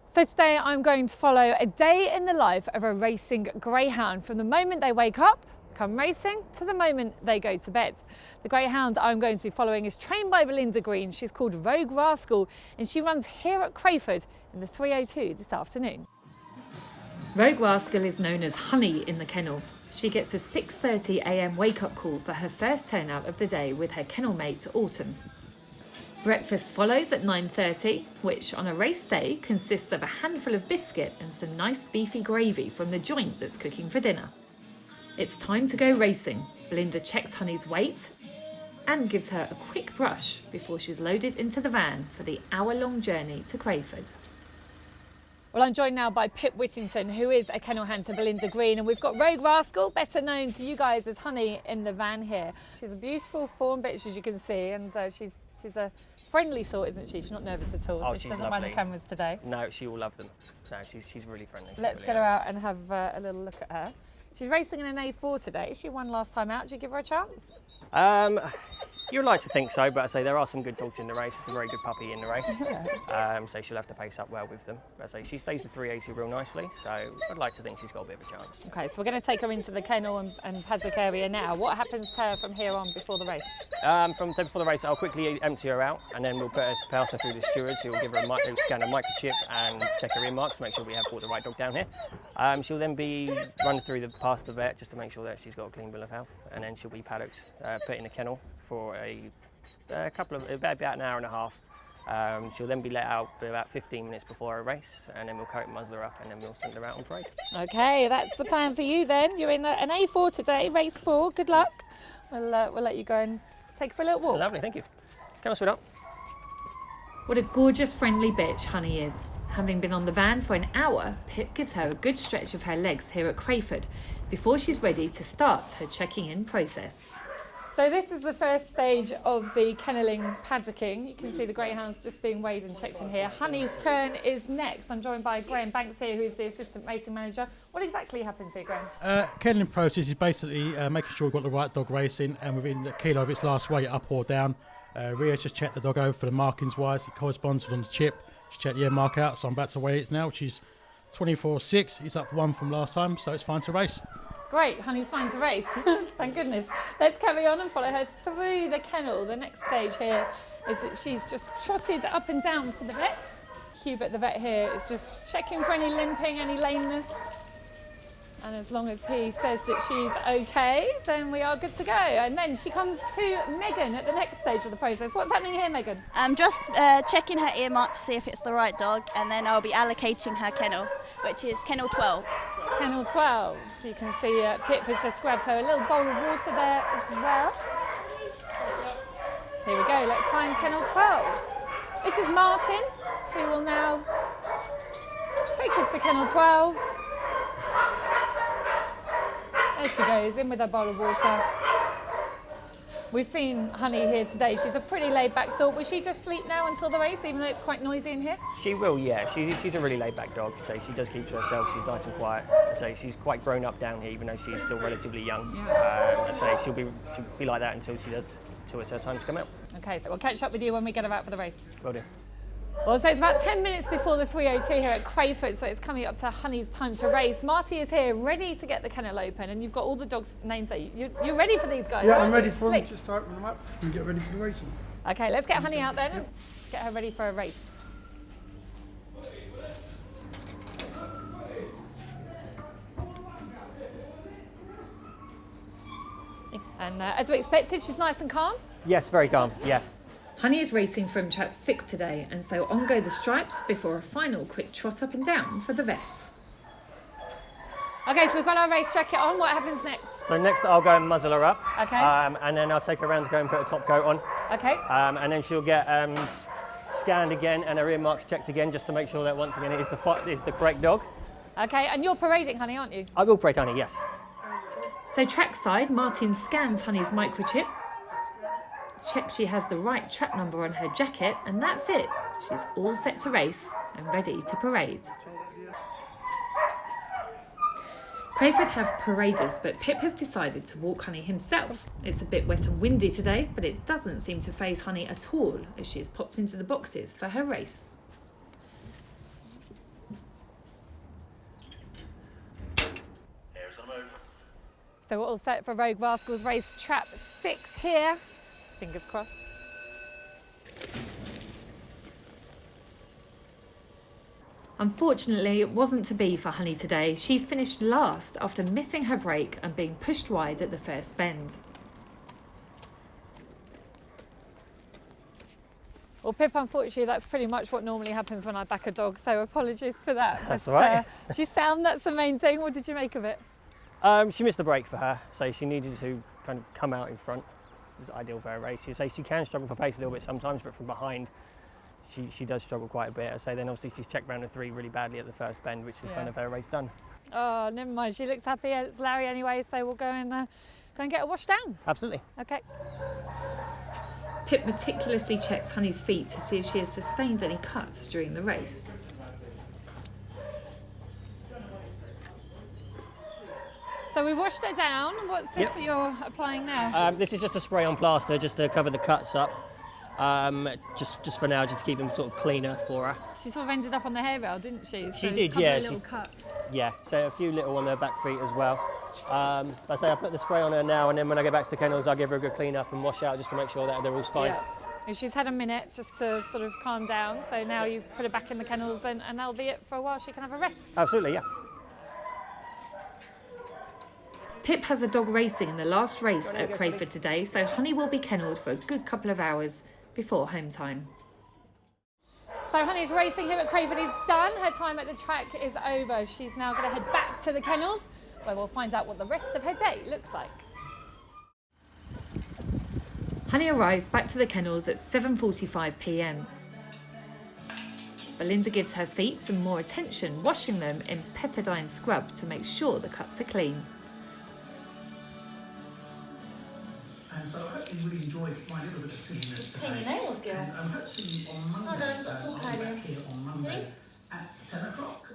So today I'm going to follow a day in the life of a racing greyhound from the moment they wake up, come racing, to the moment they go to bed. The greyhound I'm going to be following is trained by Belinda Green. She's called Rogue Rascal and she runs here at Crayford in the 302 this afternoon. Rogue Rascal is known as Honey in the kennel. She gets a 6:30 a.m. wake-up call for her first turnout of the day with her kennel mate Autumn. Breakfast follows at 9:30, which on a race day consists of a handful of biscuit and some nice beefy gravy from the joint that's cooking for dinner. It's time to go racing. Belinda checks Honey's weight and gives her a quick brush before she's loaded into the van for the hour-long journey to Crayford. Well, I'm joined now by Pip Whittington, who is a kennel hand to Belinda Green, and we've got Rogue Rascal, better known to you guys as Honey, in the van here. She's a beautiful fawn bitch, as you can see, and she's a friendly sort, isn't she? She's not nervous at all, so she doesn't mind the cameras today. No, she will love them. No, she's really friendly. Let's get her out and have a little look at her. She's racing in an A4 today. She won last time out. Did you give her a chance? You'd like to think so, but I say there are some good dogs in the race. It's a very good puppy in the race. So she'll have to pace up well with them. I say she stays the 380 real nicely, so I'd like to think she's got a bit of a chance. Okay, so we're going to take her into the kennel and paddock area now. What happens to her from here on before the race? Before the race, I'll quickly empty her out, and then we'll pass her through the stewards who will give her who'll scan a microchip and check her earmarks to make sure we have brought the right dog down here. She'll then be run through past the vet just to make sure that she's got a clean bill of health, and then she'll be paddocked, put in a kennel for about an hour and a half. She'll then be let out about 15 minutes before a race, and then we'll coat and muzzle her up, and then we'll send her out on parade. Okay, that's the plan for you then. You're in an A4 today, race 4. Good luck. We'll let you go and take her for a little walk. Lovely, thank you. Come on, sweetheart. What a gorgeous, friendly bitch Honey is. Having been on the van for an hour, Pip gives her a good stretch of her legs here at Crayford before she's ready to start her checking in process. So this is the first stage of the kennelling paddocking. You can see the greyhounds just being weighed and checked in here. Honey's turn is next. I'm joined by Graham Banks here, who is the assistant racing manager. What exactly happens here, Graham? Kennelling process is basically making sure we've got the right dog racing and within a kilo of its last weight, up or down. Rhea just checked the dog over for the markings wise. It corresponds on the chip. She checked the ear mark out, so I'm about to weigh it now, which is 24.6. It's up 1 from last time, so it's fine to race. Great, Honey's fine to race. Thank goodness. Let's carry on and follow her through the kennel. The next stage here is that she's just trotted up and down for the vet. Hubert, the vet here, is just checking for any limping, any lameness. And as long as he says that she's okay, then we are good to go. And then she comes to Megan at the next stage of the process. What's happening here, Megan? I'm just checking her earmark to see if it's the right dog, and then I'll be allocating her kennel, which is kennel 12. Kennel 12. You can see Pip has just grabbed her a little bowl of water there as well. Here we go, let's find kennel 12. This is Martin, who will now take us to kennel 12. There she goes, in with her bowl of water. We've seen Honey here today. She's a pretty laid-back sort. Will she just sleep now until the race, even though it's quite noisy in here? She will, yeah. She's a really laid-back dog, so she does keep to herself. She's nice and quiet. So she's quite grown up down here, even though she's still relatively young. So she'll be like that until it's her time to come out. Okay, so we'll catch up with you when we get her out for the race. Will do. Well, so it's about 10 minutes before the 302 here at Crayford, so it's coming up to Honey's time to race. Marty is here, ready to get the kennel open, and you've got all the dogs' names there. You're ready for these guys, Yeah, right? I'm ready for them. Just open them up and get ready for the racing. Okay, let's get Honey out then and get her ready for a race. And as we expected, she's nice and calm. Yes, very calm, yeah. Honey is racing from trap 6 today, and so on go the stripes before a final quick trot up and down for the vets. Okay, so we've got our race jacket on. What happens next? So next I'll go and muzzle her up. Okay. And then I'll take her around to go and put a top coat on. Okay. And then she'll get scanned again and her earmarks checked again just to make sure that once again it is the correct dog. Okay, and you're parading Honey, aren't you? I will parade Honey, yes. So trackside, Martin scans Honey's microchip, checks she has the right trap number on her jacket, and that's it. She's all set to race and ready to parade. Crayford have paraders, but Pip has decided to walk Honey himself. It's a bit wet and windy today, but it doesn't seem to faze Honey at all as she has popped into the boxes for her race. So we're all set for Rogue Rascal's race trap 6 here. Fingers crossed. Unfortunately, it wasn't to be for Honey today. She's finished last after missing her break and being pushed wide at the first bend. Well, Pip, unfortunately, that's pretty much what normally happens when I back a dog, so apologies for that. That's all right. She's sound, that's the main thing. What did you make of it? She missed the break for her, so she needed to kind of come out in front. It was ideal for her race. You say she can struggle for pace a little bit sometimes, but from behind, she does struggle quite a bit. I say then obviously she's checked round the 3 really badly at the first bend, which is kind of her race done. Oh, never mind. She looks happy. It's Larry anyway, so we'll go and get her washed down. Absolutely. Okay. Pip meticulously checks Honey's feet to see if she has sustained any cuts during the race. So we washed her down. What's this that you're applying now? This is just a spray on plaster just to cover the cuts up. Just for now, just to keep them sort of cleaner for her. She sort of ended up on the hair rail, didn't she? She did, yeah. Little cuts. Yeah, so a few little on her back feet as well. I say I put the spray on her now, and then when I get back to the kennels, I'll give her a good clean up and wash out just to make sure that they're all fine. Yeah. And she's had a minute just to sort of calm down. So now you put her back in the kennels, and that'll be it for a while. She can have a rest. Absolutely, yeah. Pip has a dog racing in the last race at Crayford today, so Honey will be kennelled for a good couple of hours before home time. So Honey's racing here at Crayford is done. Her time at the track is over. She's now going to head back to the kennels, where we'll find out what the rest of her day looks like. Honey arrives back to the kennels at 7:45 p.m. Belinda gives her feet some more attention, washing them in pethidine scrub to make sure the cuts are clean. And so I hope you really enjoyed my little bit of singing today. Can you nails, girl? And hopefully on Monday, Hold on, I've got some I'll pie be there. back here on Monday at 10 o'clock.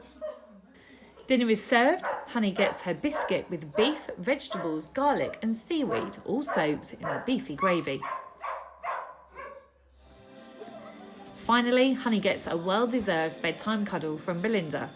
Dinner is served. Honey gets her biscuit with beef, vegetables, garlic and seaweed, all soaked in a beefy gravy. Finally, Honey gets a well-deserved bedtime cuddle from Belinda.